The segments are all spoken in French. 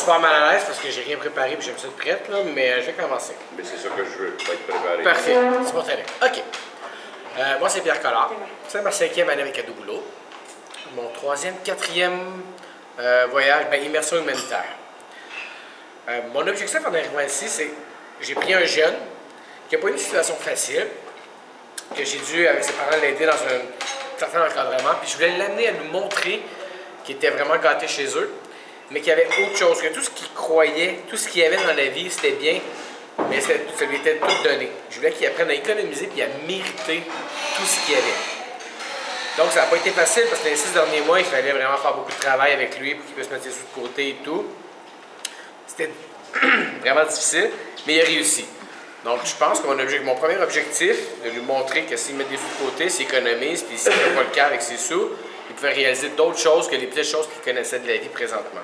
super mal à l'aise parce que j'ai rien préparé et j'aime ça de prête, là, mais je vais commencer. Mais c'est ça que je veux, pas être préparé. Parfait, c'est bon, très bien. OK. Moi, c'est Pierre Collard. C'est ma 5e année avec Adouboulo. Mon 3e, 4e voyage, immersion humanitaire. Mon objectif en arrivant ici, c'est j'ai pris un jeune qui n'a pas eu une situation facile, que j'ai dû, avec ses parents, l'aider dans un certain encadrement, puis je voulais l'amener à nous montrer qu'il était vraiment gâté chez eux, mais qu'il y avait autre chose, que tout ce qu'il croyait, tout ce qu'il y avait dans la vie, c'était bien, mais ça lui était tout donné. Je voulais qu'il apprenne à économiser puis à mériter tout ce qu'il y avait. Donc, ça n'a pas été facile parce que les 6 derniers mois, il fallait vraiment faire beaucoup de travail avec lui pour qu'il puisse mettre ses sous de côté et tout. C'était vraiment difficile, mais il a réussi. Donc, je pense que mon premier objectif, de lui montrer que s'il met des sous de côté, s'il économise, puis s'il n'a pas le cas avec ses sous, il pouvait réaliser d'autres choses que les petites choses qu'il connaissait de la vie présentement.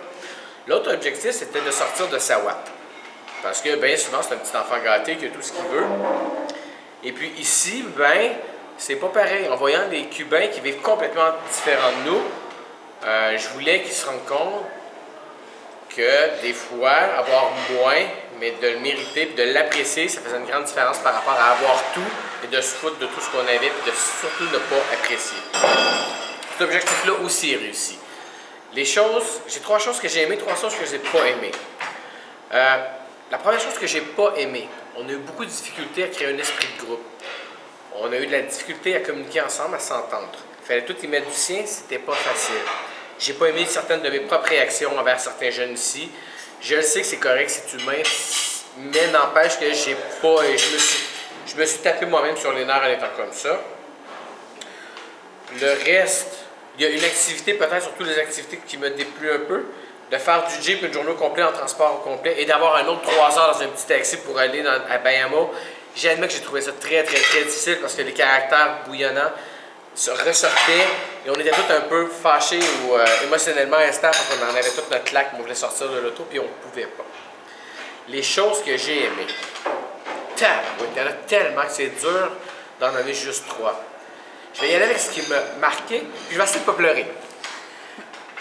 L'autre objectif, c'était de sortir de sa ouate. Parce que, bien souvent, c'est un petit enfant gâté qui a tout ce qu'il veut. Et puis ici, c'est pas pareil. En voyant les Cubains qui vivent complètement différents de nous, je voulais qu'ils se rendent compte que des fois, avoir moins, mais de le mériter et de l'apprécier, ça faisait une grande différence par rapport à avoir tout et de se foutre de tout ce qu'on avait et de surtout ne pas apprécier. Cet objectif-là aussi est réussi. J'ai 3 choses que j'ai aimées, 3 choses que j'ai pas aimées. La première chose que j'ai pas aimée, on a eu beaucoup de difficultés à créer un esprit de groupe. On a eu de la difficulté à communiquer ensemble, à s'entendre. Il fallait tout y mettre du sien, c'était pas facile. J'ai pas aimé certaines de mes propres réactions envers certains jeunes ici. Je le sais que c'est correct, c'est humain, mais n'empêche que je me suis tapé moi-même sur les nerfs en étant comme ça. Le reste, il y a une activité, peut-être surtout les activités qui me dépluent un peu, de faire du Jeep une journée au complet en transport au complet et d'avoir un autre 3 heures dans un petit taxi pour aller à Bayamo. J'admets que j'ai trouvé ça très, très, très difficile parce que les caractères bouillonnants se ressortaient et on était tous un peu fâchés ou émotionnellement instables parce qu'on en avait toute notre claque, mais on voulait sortir de l'auto puis on ne pouvait pas. Les choses que j'ai aimées, il y en a tellement que c'est dur d'en nommer juste 3. Je vais y aller avec ce qui m'a marqué, puis je vais essayer de ne pas pleurer.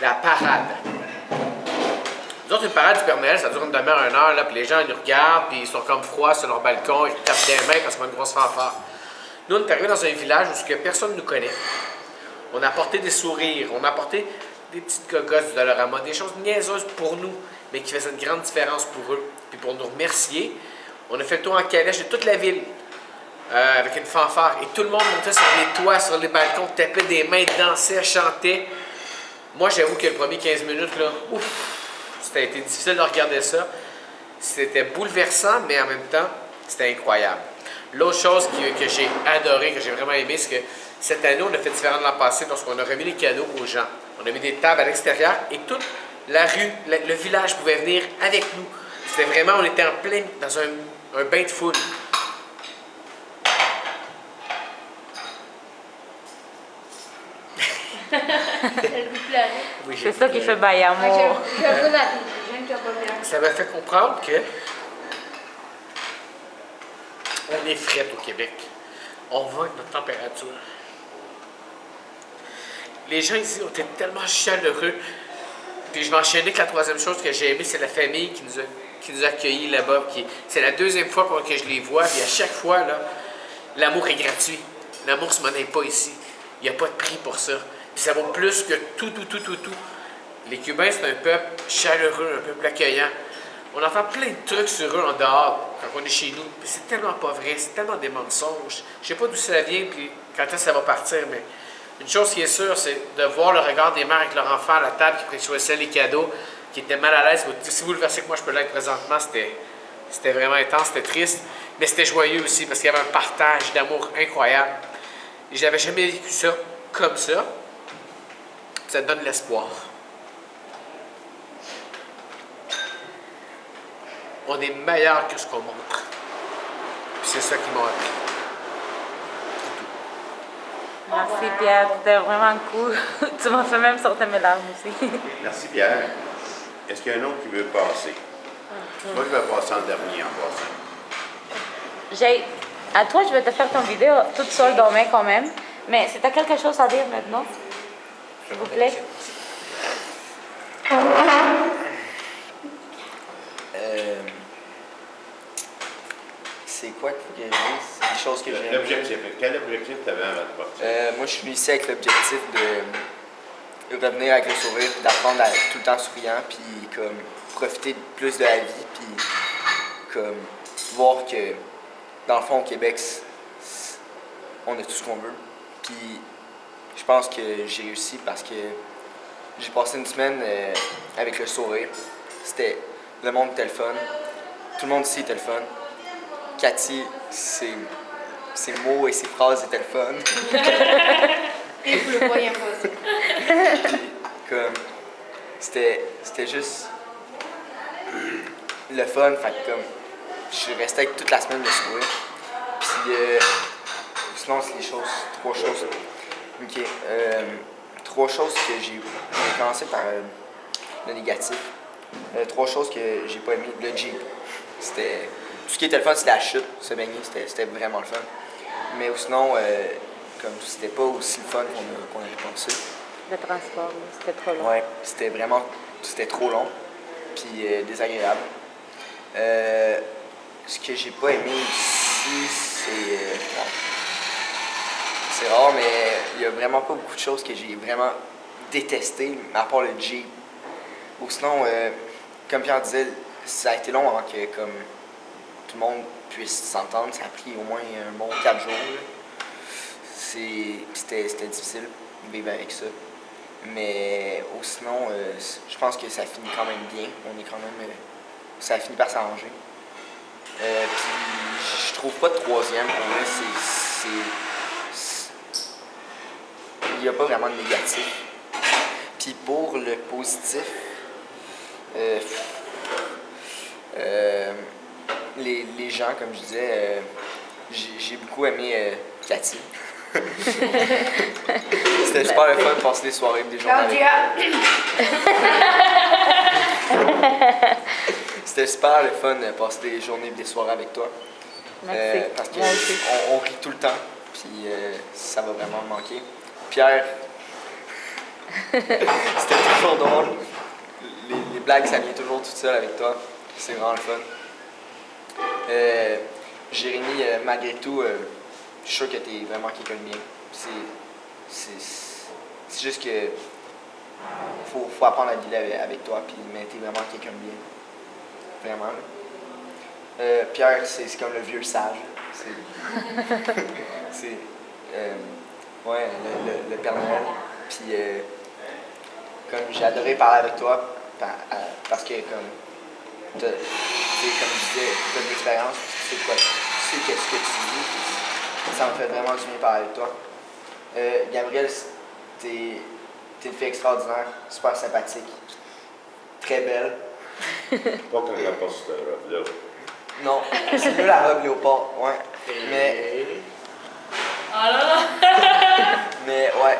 La parade. Nous autres, une parade du Père Noël, ça dure une demi-heure, 1 heure, là, puis les gens ils nous regardent, puis ils sont comme froids sur leur balcon, ils tapent des mains parce qu'on a une grosse fanfare. Nous, on est arrivés dans un village où personne ne nous connaît. On a apporté des sourires, on a apporté des petites gogosses du Dollarama, des choses niaiseuses pour nous, mais qui faisaient une grande différence pour eux. Puis pour nous remercier, on a fait le tour en calèche de toute la ville, avec une fanfare. Et tout le monde montait sur les toits, sur les balcons, tapait des mains, dansait, chantait. Moi, j'avoue que le premier 15 minutes, là, ça a été difficile de regarder ça. C'était bouleversant, mais en même temps, c'était incroyable. L'autre chose que j'ai adoré, que j'ai vraiment aimé, c'est que cette année, on a fait différent de l'an passé lorsqu'on a remis les cadeaux aux gens. On a mis des tables à l'extérieur et toute la rue, le village pouvait venir avec nous. C'était vraiment, on était en plein dans un bain de foule. Oui, c'est ça qui fait Bayamo. Ça m'a fait comprendre que on est fret au Québec. On va avec notre température. Les gens ici ont été tellement chaleureux. Puis je vais enchaîner avec la 3e chose que j'ai aimée, c'est la famille qui nous a accueillis là-bas. C'est la 2e fois que je les vois. Puis à chaque fois, là, l'amour est gratuit. L'amour ne se monnaie pas ici. Il n'y a pas de prix pour ça. Puis ça vaut plus que tout. Les Cubains, c'est un peuple chaleureux, un peuple accueillant. On entend plein de trucs sur eux en dehors, quand on est chez nous. Puis c'est tellement pas vrai, c'est tellement des mensonges. Je sais pas d'où ça vient, puis quand est-ce que ça va partir, mais une chose qui est sûre, c'est de voir le regard des mères avec leur enfant à la table qui choisissaient les cadeaux, qui étaient mal à l'aise. Si vous le versez que moi je peux l'être présentement, c'était vraiment intense, c'était triste, mais c'était joyeux aussi, parce qu'il y avait un partage d'amour incroyable. Et j'avais jamais vécu ça comme ça. Ça te donne de l'espoir. On est meilleur que ce qu'on montre. Puis c'est ça qui m'a appris. Merci Pierre, c'était vraiment cool. Tu m'as fait même sortir mes larmes aussi. Merci Pierre. Est-ce qu'il y a un autre qui veut passer? Moi, je vais passer en dernier en passant. À toi, je vais te faire ton vidéo toute seule demain quand même. Mais si tu as quelque chose à dire maintenant, s'il vous plaît. quoi qu'il faut que je dise. C'est des choses que j'aime. L'objectif. Quel objectif tu avais avant de partir? Moi, je suis venu ici avec l'objectif de revenir avec le sourire, puis d'apprendre à être tout le temps souriant, puis comme profiter plus de la vie, puis comme voir que dans le fond au Québec, on a tout ce qu'on veut. Puis je pense que j'ai réussi parce que j'ai passé une semaine avec le sourire. Le monde était le fun. Tout le monde ici était le fun. Cathy, ses mots et ses phrases étaient le fun. Et vous le voyez pas aussi. Comme, c'était juste le fun. Fait que comme, je suis resté avec toute la semaine le sourire. Puis sinon, c'est trois choses. Ok. Trois choses que j'ai commencé par le négatif. Trois choses que j'ai pas aimé. Le Jeep. C'était. Tout ce qui était le fun, c'était la chute, se baigner, c'était vraiment le fun. Mais sinon, comme c'était pas aussi le fun qu'on avait pensé. Le transport, là, c'était trop long. Ouais, c'était trop long, puis désagréable. Ce que j'ai pas aimé ici, c'est rare, mais il y a vraiment pas beaucoup de choses que j'ai vraiment détestées, à part le Jeep. Ou sinon, comme Pierre disait, ça a été long avant que comme tout le monde puisse s'entendre. Ça a pris au moins un bon 4 jours. C'était difficile de vivre avec ça. Mais sinon, je pense que ça finit quand même bien. Ça a fini par s'arranger. Puis je trouve pas de troisième pour moi. Il n'y a pas vraiment de négatif. Puis pour le positif, les gens, comme je disais, j'ai beaucoup aimé Cathy. C'était super le fun de passer des soirées et des journées avec toi. C'était super le fun de passer des journées et des soirées avec toi. Merci. Parce Moi aussi. qu'on rit tout le temps, puis ça va vraiment me manquer. Pierre, c'était toujours drôle. Les blagues, ça vient toujours tout seul avec toi. C'est vraiment le fun. Jérémy, malgré tout, je suis sûr que tu es vraiment quelqu'un de bien. C'est juste que faut apprendre à dealer avec toi, puis mais tu es vraiment quelqu'un de bien. Vraiment. Pierre, c'est comme le vieux sage. C'est ouais, le Père Noël. Puis comme j'ai adoré parler avec toi, parce que comme comme je disais, tu as de l'expérience, tu sais qu'est-ce que tu dis. Ça me fait vraiment du bien de parler avec toi. Gabrielle, t'es une fille extraordinaire, super sympathique, très belle. Pas quand on a pas cette robe-là. Non, c'est mieux la robe léopard, ouais. Mais ouais.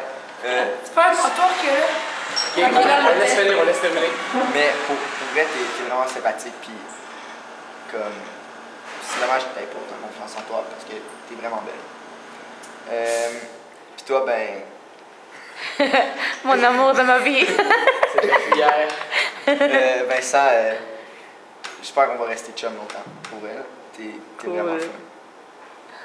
C'est pas un trottoir que là. Ok, on laisse terminer. Mais pour vrai, t'es vraiment sympathique, puis comme. C'est dommage que t'aies pas autant confiance en toi parce que t'es vraiment belle. Puis toi, ben. Mon amour de ma vie. C'est la cuillère. Vincent, j'espère qu'on va rester chum longtemps. Pour vrai, là. T'es Cool. vraiment fun.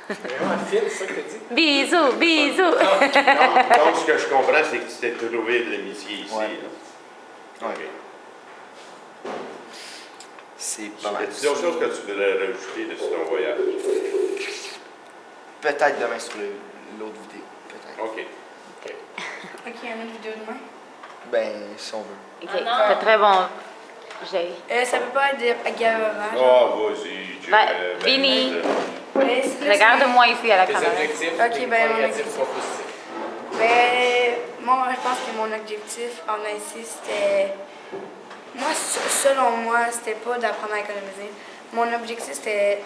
C'est vraiment fine, c'est ça que tu dis. Bisous, bisous. Donc, ce que je comprends, c'est que tu t'es trouvé de l'amitié ici. Ouais. Là. Ouais. OK. C'est pas mal. Est-ce d'autres choses que tu voudrais rajouter de ton voyage? Peut-être demain sur l'autre vidéo. Peut-être. OK. Ok, il y a une autre vidéo demain. Ben, si on veut. Ok, c'est très bon. J'ai. Ça peut pas être de gavage. Oh, vas-y. Vini. Regarde-moi. Regarde-moi ici à la Tes caméra. objectifs, Ok, les ben, points mon négatifs, objectif. points positifs. Ben, moi, je pense que mon objectif en ici, c'était. Moi, selon moi, c'était pas d'apprendre à économiser. Mon objectif, c'était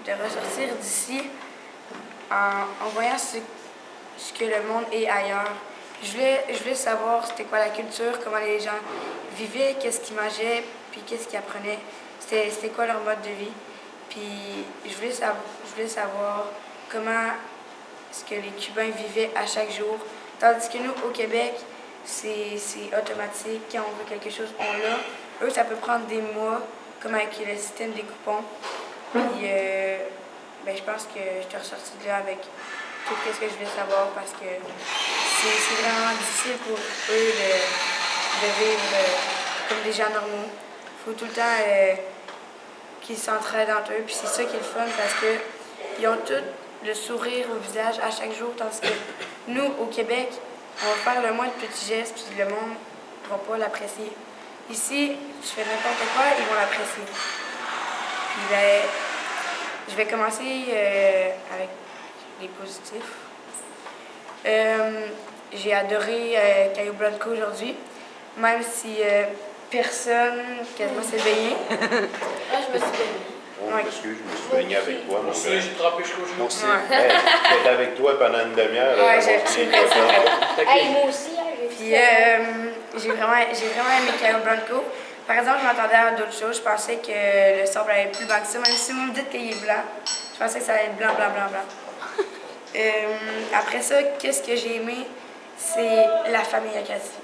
de ressortir d'ici en voyant ce que le monde est ailleurs. Je voulais savoir c'était quoi la culture, comment les gens vivaient, qu'est-ce qu'ils mangeaient, puis qu'est-ce qu'ils apprenaient. C'était quoi leur mode de vie. Puis je voulais savoir comment est-ce que les Cubains vivaient à chaque jour. Tandis que nous, au Québec, c'est automatique. Quand on veut quelque chose, on l'a. Eux, ça peut prendre des mois, comme avec le système des coupons. Puis ben, je pense que je suis ressortie de là avec tout ce que je voulais savoir parce que c'est vraiment difficile pour eux de vivre comme des gens normaux. Il faut tout le temps qu'ils s'entraident entre eux. Puis c'est ça qui est le fun parce qu'ils ont tous le sourire au visage à chaque jour. Tandis que nous, au Québec, on va faire le moins de petits gestes puis le monde ne va pas l'apprécier. Ici, je fais n'importe quoi, ils vont l'apprécier. Puis ben, je vais commencer avec les positifs. J'ai adoré Caio Blanco aujourd'hui, même si personne quasiment s'est baigné. Ah, je me suis baignée. Oh, Ouais. excuse, je me suis baigné avec toi, mon Aussi, frère. j'ai trempé jusqu'au genou. aussi. Hey, j'étais avec toi pendant une demi-heure. Ouais, là, c'est vrai, c'est vrai. Hey, moi aussi, hein, j'ai Puis fait j'ai vraiment aimé Caio Blanco. Par exemple, je m'attendais à d'autres choses. Je pensais que le sable allait être plus blanc que ça. Même si vous me dites qu'il est blanc, je pensais que ça allait être blanc, blanc, blanc, blanc. Après ça, qu'est-ce que j'ai aimé? C'est la famille Acadie.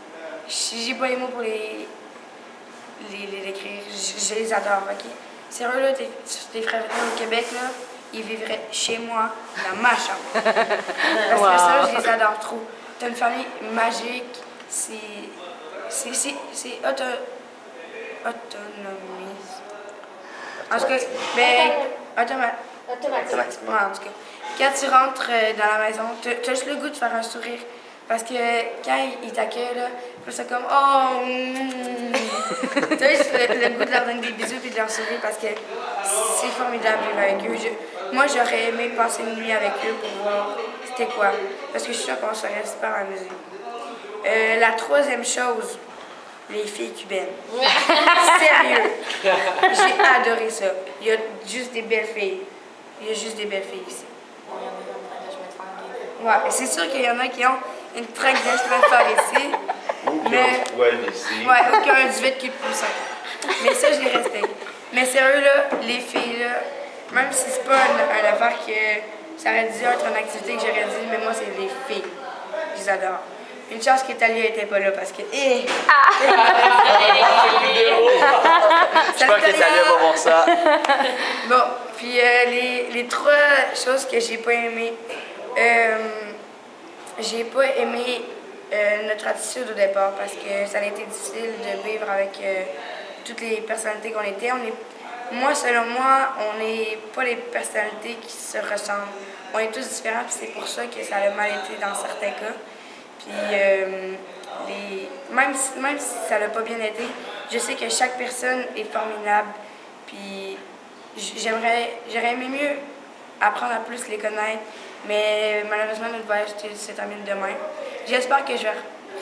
J'ai pas les mots pour les décrire. Je les adore, OK? Sérieux, là, tes frères au Québec, là, ils vivraient chez moi, dans ma chambre. Parce que ça, je les adore trop. T'as une famille magique, c'est autonomie. En tout cas, ben, automatique. Ouais, en tout cas. Quand tu rentres dans la maison, tu as juste le goût de faire un sourire. Parce que quand ils t'accueillent, là, c'est comme oh! Tu as juste le goût de leur donner des bisous et de leur sourire parce que c'est formidable de vivre avec eux. Moi, j'aurais aimé passer une nuit avec eux pour voir c'était quoi. Parce que je suis sûre qu'on serait super amusés. La troisième chose, les filles cubaines. Sérieux. J'ai adoré ça. Il y a juste des belles filles. Il y a juste des belles filles ici. Ouais, c'est sûr qu'il y en a qui ont une traque d'achevement ici. Ou qui Mais- ont ce poil ici. Ouais, ou qui ont un duvet de cul de poussin. Mais ça, je les respecte. Mais sérieux, là, les filles, là, même si c'est pas une affaire que ça aurait dû être une activité que j'aurais dit, mais moi, c'est les filles. Je les adore. Une chance qu'Italia était pas là parce que. J'espère que Talia va voir ça. Bon, puis les trois choses que j'ai pas aimées. J'ai pas aimé notre attitude au départ parce que ça a été difficile de vivre avec toutes les personnalités qu'on était. Moi, selon moi, on n'est pas les personnalités qui se ressemblent. On est tous différents, puis c'est pour ça que ça a mal été dans certains cas. Puis, même si ça n'a pas bien été, je sais que chaque personne est formidable. Puis, j'aurais aimé mieux apprendre à plus les connaître, mais malheureusement, notre voyage se termine demain. J'espère que je vais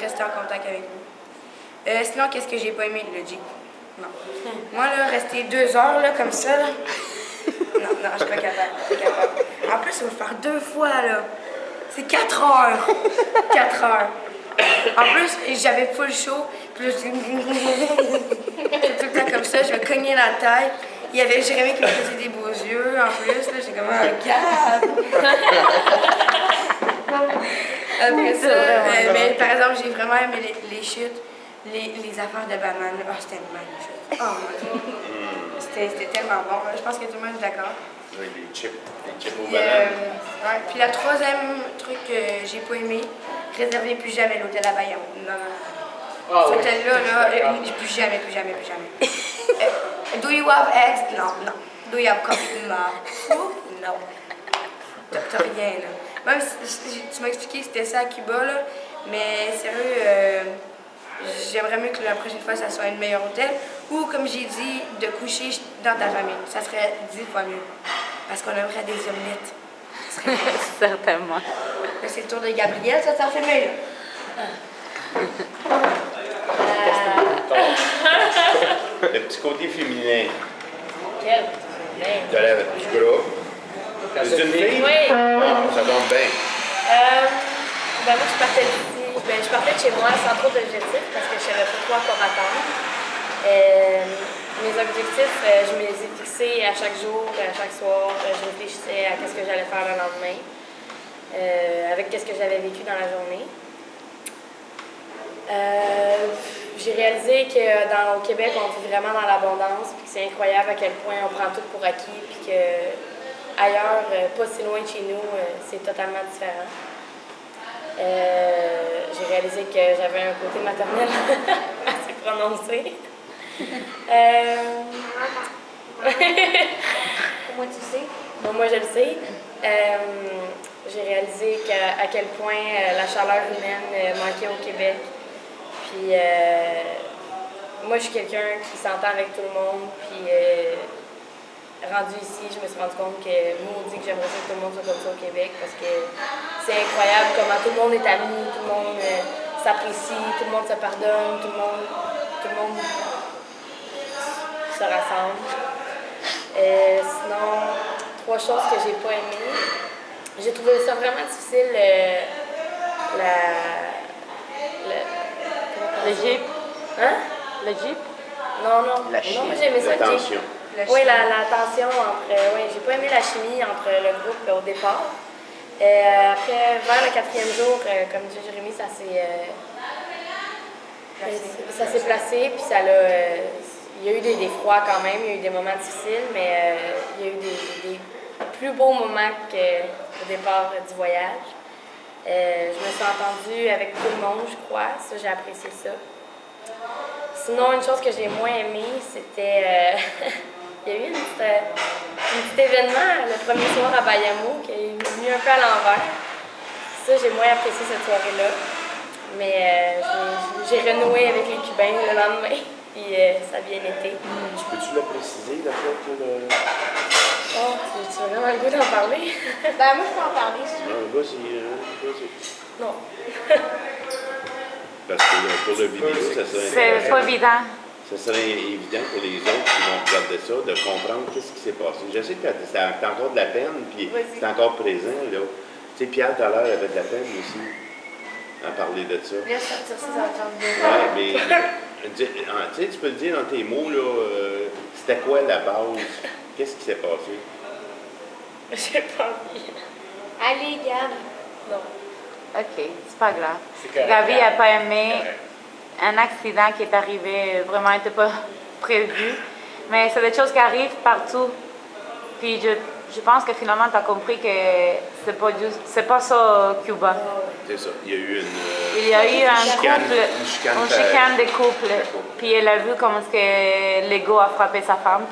rester en contact avec vous. Sinon, qu'est-ce que j'ai pas aimé? Le Jeep. Non. Moi, là, rester 2 heures, là, comme ça, là. Non, je suis pas capable. En plus, il va le faire 2 fois, là. C'est 4 heures. 4 heures. En plus, j'avais full chaud. Puis là, c'est tout le temps comme ça. Je vais cogner la tête. Il y avait Jérémy qui me faisait des beaux yeux. En plus, là, j'étais comme, regarde. Après ça, mais par exemple, j'ai vraiment aimé les chutes, les affaires de bananes. Oh, c'était magnifique. Oh mon Dieu. C'était tellement bon. Je pense que tout le monde est d'accord. Avec les chips aux Puis, bananes. ouais. Puis la troisième truc que j'ai pas aimé, réservez plus jamais l'hôtel à Bayonne. Non. Ah, Cet oui. hôtel-là, plus jamais. Do you have eggs? Non. Do you have coffee? Non. T'as rien, là. Même si tu m'as expliqué que c'était ça à Cuba, là, mais sérieux, j'aimerais mieux que la prochaine fois, ça soit un meilleur hôtel. Ou, comme j'ai dit, de coucher dans ta famille. Ça serait 10 fois mieux. Parce qu'on aimerait des omelettes. Ça serait bien. Certainement. Là, c'est le tour de Gabriel, ça t'en fait mieux, là. Le petit côté féminin Quel? du groupe. C'est une fille? Oui. Ah, ça tombe bien. Ben moi, je partais d'ici. Ben, je partais de chez moi sans trop d'objectifs parce que je savais pas quoi encore attendre. Mes objectifs, je me les ai fixés à chaque jour, à chaque soir. Je réfléchissais à ce que j'allais faire le lendemain, avec ce que j'avais vécu dans la journée. J'ai réalisé qu'au Québec, on vit vraiment dans l'abondance, puis que c'est incroyable à quel point on prend tout pour acquis, puis que ailleurs, pas si loin de chez nous, c'est totalement différent. J'ai réalisé que j'avais un côté maternel assez prononcé. Moi, tu sais. Bon, moi, je le sais. J'ai réalisé à quel point la chaleur humaine manquait au Québec. Puis, moi, je suis quelqu'un qui s'entend avec tout le monde. Puis, rendu ici, je me suis rendu compte que maudit que j'aimerais ça que tout le monde soit comme ça au Québec parce que c'est incroyable comment tout le monde est ami, tout le monde s'apprécie, tout le monde se pardonne, tout le monde se rassemble. Sinon, 3 choses que j'ai pas aimées. J'ai trouvé ça vraiment difficile, Le Jeep. Hein? Le Jeep. Non, La non, chimie, moi j'ai aimé ça. La le Jeep. tension. Oui, la tension entre. Oui, j'ai pas aimé la chimie entre le groupe au départ. Après, vers le 4e jour, comme dit Jérémy, ça s'est placé, puis ça l'a. Il y a eu des froids quand même, il y a eu des moments difficiles, mais il y a eu des plus beaux moments qu'au départ du voyage. Je me suis entendue avec tout le monde, je crois. Ça, j'ai apprécié ça. Sinon, une chose que j'ai moins aimée, c'était. Il y a eu un petit événement le premier soir à Bayamo qui est venu un peu à l'envers. Ça, j'ai moins apprécié cette soirée-là. Mais j'ai renoué avec les Cubains le lendemain, puis ça a bien été. Peux-tu le préciser, la fois que le... Oh, tu as vraiment le goût d'en parler? Ben, moi, je peux en parler si tu veux. Non, vas-y. Non. Parce que pour le vidéo, ça serait C'est intéressant. pas évident. Ça serait évident pour les autres qui vont regarder ça de comprendre qu'est-ce qui s'est passé. Je sais que t'as encore de la peine, puis Vas-y. c'est encore présent, là. Tu sais, Pierre, tout à l'heure, avait de la peine aussi à parler de ça. Laisse sortir ça, ça va te faire bien. Ouais, mais tu sais, tu peux le dire dans tes mots, là, c'était quoi la base? Qu'est-ce qui s'est passé? J'ai pas envie. Allez, Gab. Non. OK, c'est pas grave. C'est correct. Gabi n'a pas aimé Correct. un accident qui est arrivé, vraiment n'était pas prévu. Mais c'est des choses qui arrivent partout. Puis je pense que finalement, tu as compris que c'est pas ça Cuba. C'est ça. Il y a eu Il y a eu un chicane, couple, une chicane une chicane de couple. Puis elle a vu comment est-ce que l'ego a frappé sa femme.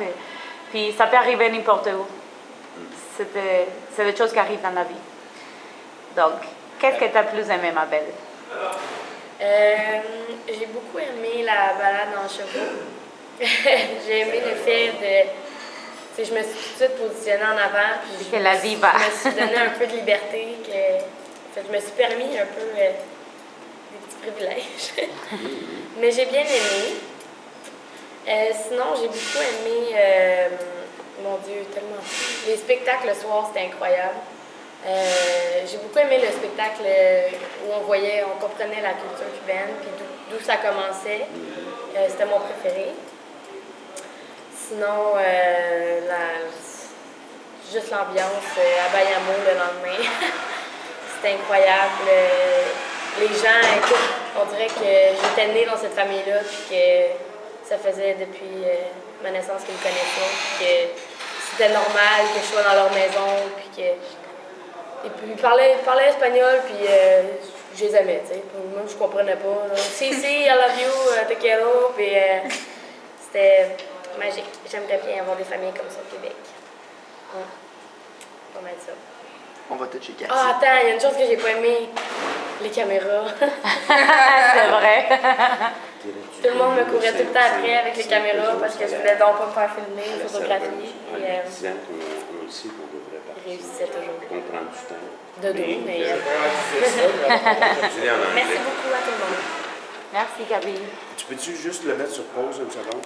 Puis ça peut arriver n'importe où. C'est des choses qui arrivent dans la vie. Donc, qu'est-ce que tu as plus aimé, ma belle? J'ai beaucoup aimé la balade en chevaux. J'ai aimé le fait de. Tu sais, je me suis tout de suite positionnée en avant. Puis Que la vie va. Je me suis donné un peu de liberté. Fait, je me suis permis un peu des petits privilèges. Mais j'ai bien aimé. Sinon, j'ai beaucoup aimé. Mon Dieu, tellement. Les spectacles le soir, c'était incroyable. J'ai beaucoup aimé le spectacle où on comprenait la culture cubaine, puis d'où ça commençait. C'était mon préféré. Sinon, juste l'ambiance à Bayamo le lendemain. C'était incroyable. Les gens, écoute, on dirait que j'étais née dans cette famille-là, puis que ça faisait depuis ma naissance qu'ils me connaissaient, puis que c'était normal que je sois dans leur maison, puis que. Et puis, ils parlaient espagnol, puis je les aimais, tu sais. Moi, je comprenais pas. Là. Si, I love you, te quiero, puis c'était magique. J'aimerais bien avoir des familles comme ça au Québec. Ouais. Pas mal ça. On va tout chez Cathy. Ah, attends, il y a une chose que j'ai pas aimée. Les caméras. C'est vrai. Tout le monde me courait tout le temps après avec les caméras parce que je voulais donc pas me faire filmer, photographier. Et disant qu'on aussi qu'on devrait je partir. réussissais toujours. On prend du temps. De dos, mais. Je l'ai en anglais. Merci beaucoup à tout le monde. Merci, Gabi. Tu peux-tu juste le mettre sur pause une seconde?